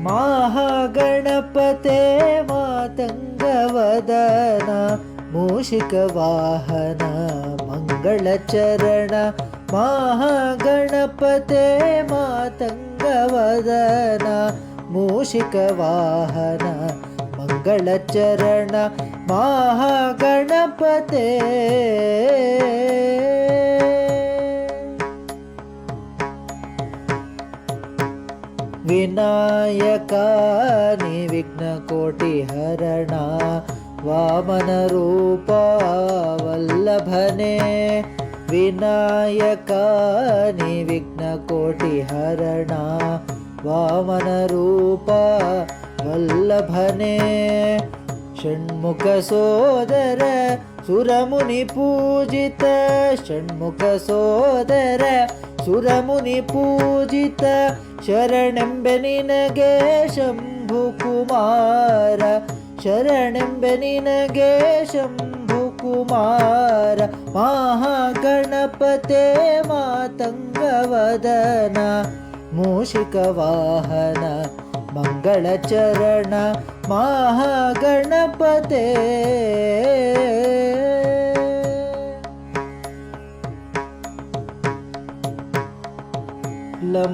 महागणपते मातङ्गवदन मूषिकवाहन मङ्गलचरण महागणपते मातङ्गवदन मूषिकवाहन मङ्गलचरण महागणपते विनायका विघ्नकोटिहरण वामनरूपा वल्लभने विनायका विघ्नकोटिहरण वामनरूपा वल्लभने षण्मुखसोदर सुरमुनिपूजित षण्मुखसोदर सुरमुनिपूजित ಶರಣೆಂಬೆ ನಿನಗೆ ಶಂಭುಕುಮಾರ ಶರಣೆಂಬೆ ನಿನಗೆ ಶಂಭುಕುಮಾರ ಮಹಾಗಣಪತೆ ಮಾತಂಗವದನ ಮೂಷಿಕವಾಹನ ಮಂಗಳಚರಣ ಮಹಾಗಣಪತೆ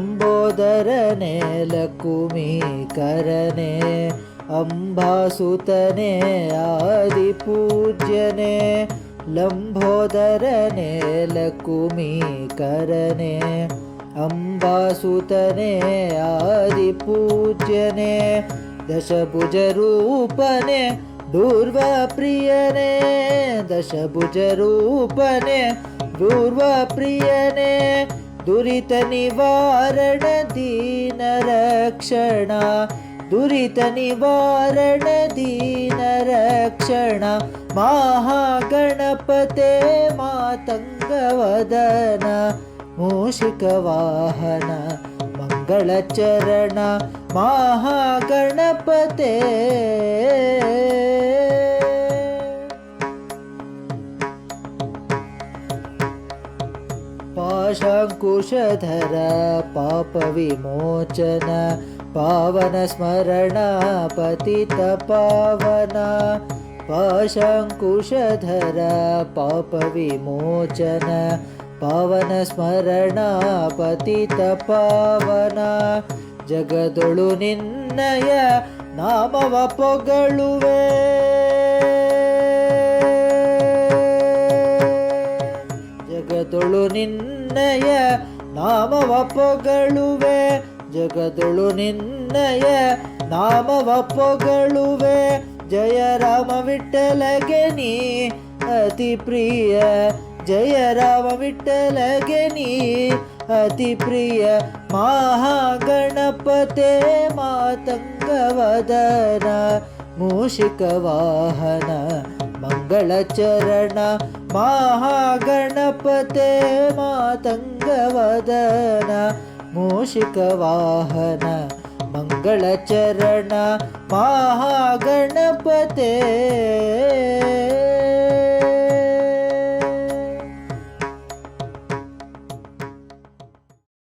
लंबोदरने लकुमीकरने अंबासुतने आदिपूज्यने लंबोदरने लकुमीकरने अंबासुतने आदिपूज्यने दशभुजरूपने दूर्वाप्रियने दशभुजरूपने दूर्वाप्रियने दुरित निवारण दीन रक्षण दुरित निवारण दीन रक्षण महागणपते मातंगवदन मूषिकवाहन मंगलचरण महागणपते पाशाङ्कुशधर पापविमोचन पावन स्मरण पतित पावन पाशाङ्कुशधर पापविमोचन पावन स्मरण पतित पावन जगदೊಳು ನಿನ್ನಯ ನಾಮವ ಪೊಗಳುವೆ ಜಗದೊಳು ನಿನ್ನಯ ನಾಮವ ಪೊಗಳುವೆ ಜಗದೊಳು ನಿನ್ನಯ ನಾಮವ ಪೊಗಳುವೆ ಜಯ ರಾಮ ವಿಠ್ಠಲಗೆ ನೀ ಅತಿ ಪ್ರಿಯ ಜಯ ರಾಮ ವಿಠ್ಠಲಗೆ ನೀ ಅತಿ ಪ್ರಿಯ ಮಹಾಗಣಪತೆ ಮಾತಂಗವದನ ಮೂಷಿಕವಾಹನ ಮಂಗಳಚರಣ ಮಹಾಗಣಪತೆ ಮಾತಂಗವದನ ಮೂಷಿಕವಾಹನ ಮಂಗಳಚರಣ ಮಹಾಗಣಪತೆ